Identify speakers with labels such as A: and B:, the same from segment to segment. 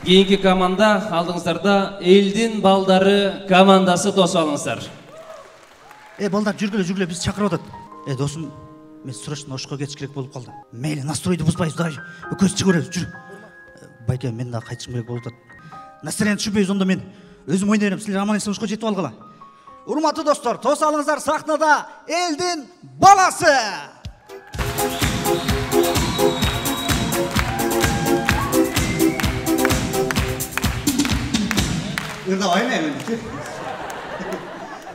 A: Кийинки команда алдыңыздарда элдин балдары командасы тосуп алыңыздар.
B: Балдар жүргүлө биз чакырып атат. Досум, мен срочно ошко кетиш керек болуп калды. Мейли, настройду бузбайбыз, давай. Көз чыгып беребиз, жүр. Байке, мен да кайтышым керек болуп атат. Настроение түшүрбөйбүз, онда мен өзүм ойнай берем. Силер аман эсен ошко жетип алгыла. Урматтуу достор, тосуп алыңыздар сахнада элдин баласы. Давай, мен.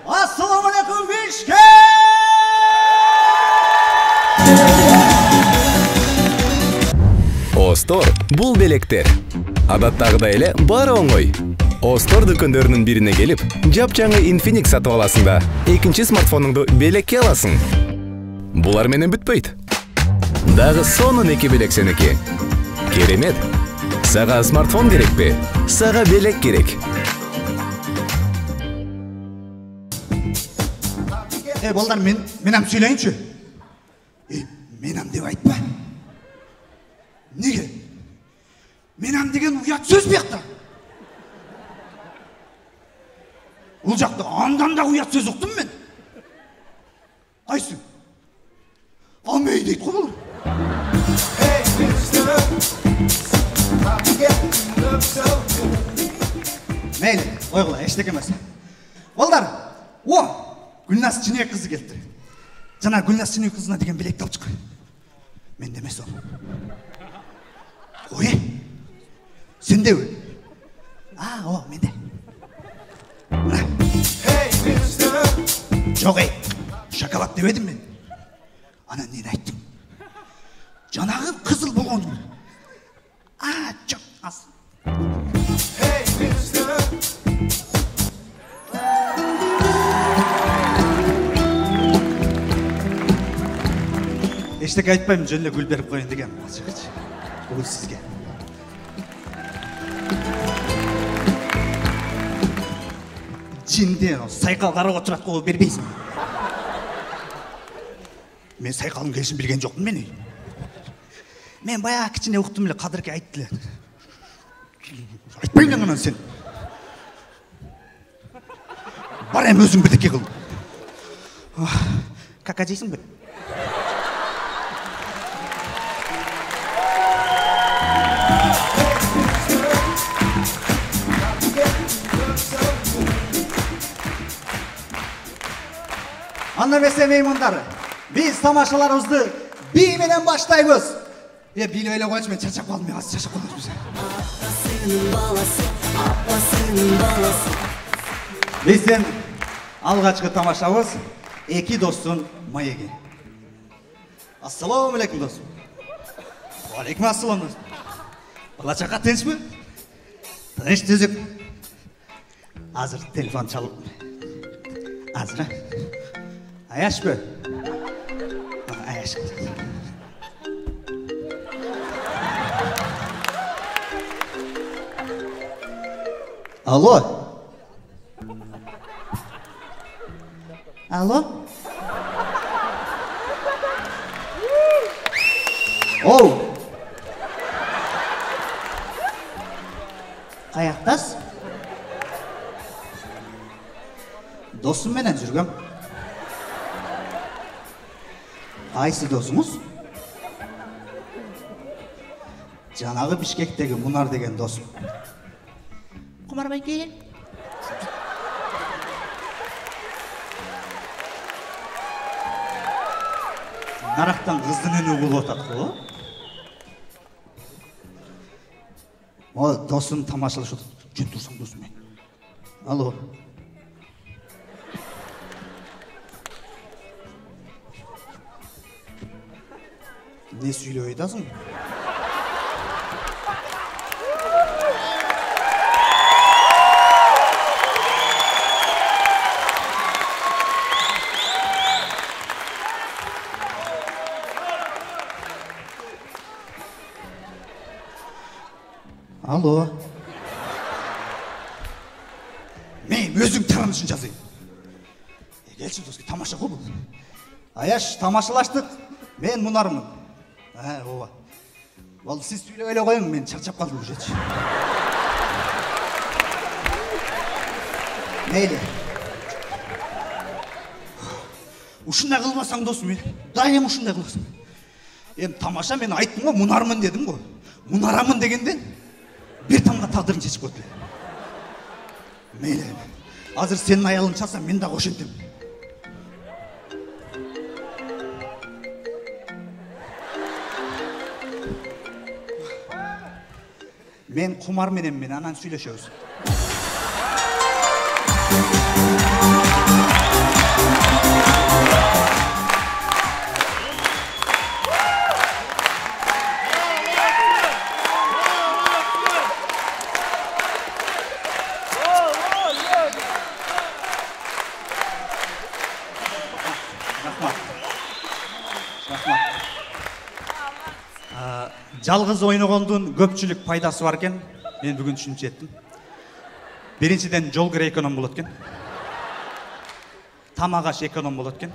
B: Ассаламу алейкум, Бишкек!
C: Остор бул белектер. Адаттагыдай эле баары оңой. Остор дүкөндөрүнүн бирине келип, жапжаңы Infinix сатып аласың да, экинчи смартфонуңду белекке аласың. Булар менен бүтпөйт. Дагы сонун 2 белек сеники. Керемет. Сага смартфон керекпи? Сага белек керек.
B: Балдар, менам сүйлөйүнчү. Менам деп айтпа. Неге? Менам деген уят сөз бияқта. Ол жақта андан да уят сөз ұқтым мен. Айсың. Амей дейді қой бұл. Мейлі, ойғыла, ештек емес. Балдар, Гүлназ Чинек қызы келді. Жана Гүлназ Чинек қызына деген білекті алып шыққан. Мен демес ол. Сен де өл. Мен де. Жоқ, шоколад деп едім мен. Ана нені айттым? Жанағы қызыл болған. Жоқ, аз. Ештек айтпаймын, жөнле гүл беріп қойын деген. Бұл сізге. Жинде сайқал қарауға тұрат қол бербейсің. Мен сайқалың келшін білген жоқпын мен. Мен бая кішіне ұқтым біле қадырке айттылы. Айтпайын аңынан сен. Бар әм өзің бітіке қыл. Кака жейсің бі? Анда бесе меймандар, biz тамашаларыбызды би менен баштайбыз. Биліп ойлай қойшы, мен чарчап қалдым, мен аз чарчап қалдым бізге. Бізден алғашқы тамашабыз екі достың маегі. Ассаламу алейкум достым. Алейкум ассалам достым. Балачақа тыныш бі? Тыныш түзіп. Азыр телефон çalып. Азыр. Аяш бі? Аяш. Алло? Алло? Оу! Қаяқтас? Досым менен жүргем. Қайсы досыңыз? Жанағы Бишкектегі Мунар деген досым. Құмарбай кел. Нарақтан қыздың өні болып отады ғой. О, досым тамашалаш отады. Жөн тұрсам досым мен. Алло. Не сөйлеп айтасың? Алло. Мен өзің таранышын жазайын. Келші доске, тамаша ғой бұл. Аяш, тамашалаштық. Мен Мунармын. Ова. Ол сіз сөйлеп ойлай қойың, мен чарчап қалдым уже. мейлі. Ушындай қылмасаң досым, дайым ушындай қыласың. Тамаша, мен айттым ғой, мұнармын дедім ғой. Мұнарамын дегенде бір тамға тағдырын шешіп көтілі. Мейлі, азыр сенің аялың çalsam, мен да қошентем. Мен құмар менен мен анан сүйлөшөбүз. Жалғыз ойнағандың көпчілік пайдасы бар екен. Мен бүгін түсініп жеттім. Біріншіден жол кірі эконом болады екен. Тамағаш эконом болады екен.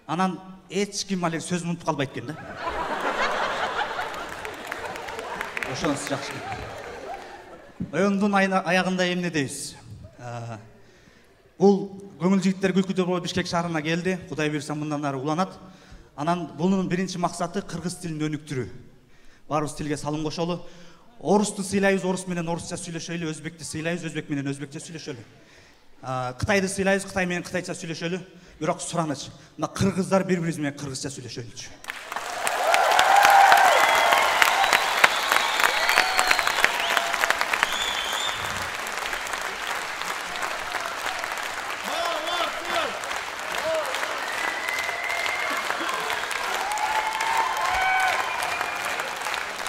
B: Анан ешкім әлі сөзін ұмытып қалмайды екен да. Ошонысы жақсы. Оюндун аяғында эмне дейбиз. Бул көңүл жигиттер күлкүдө болуп Бишкек шаарына келди. Кудай буйрса мындан ары уланат. Анан бунун биринчи максаты кыргыз тилин өнүктүрүү. Барыбыз тилге салым кошолу. Орусту сыйлайбыз, орус менен орусча сүйлөшөлү, өзбекти сыйлайбыз, өзбек менен өзбекче сүйлөшөлү. Кытайды сыйлайбыз, Кытай менен кытайча сүйлөшөлү. Бирок сураныч, мына кыргыздар бири-бириз менен кыргызча сүйлөшөлүчү.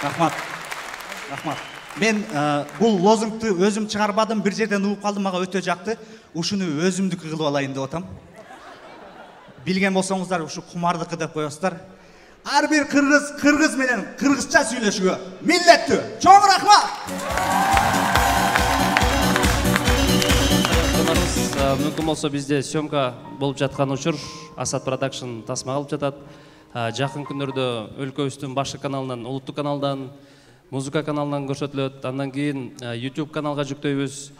B: Рахмат. Мен бұл лозунгты өзім чыгарбадым, бір жерден уып қалдым, мага өтө жакты. Ушуну өзүмдүкү кылып алайын деп атам. Билген болсоңуздар, ушу кумардыкы деп коесуздар. Ар бир кыргыз менен кыргызча сүйлөшүүгө милдеттүү. Чоң рахмат.
A: Мүмкүн болсо бизде съемка болуп жаткан учур Асат Продакшн тасма алып жатат. Жакын күндөрдө өлкөбүздүн башкы каналынан, улуттук каналдан, музыка каналынан көрсөтүлөт. Андан кийин YouTube каналга жүктөйбүз.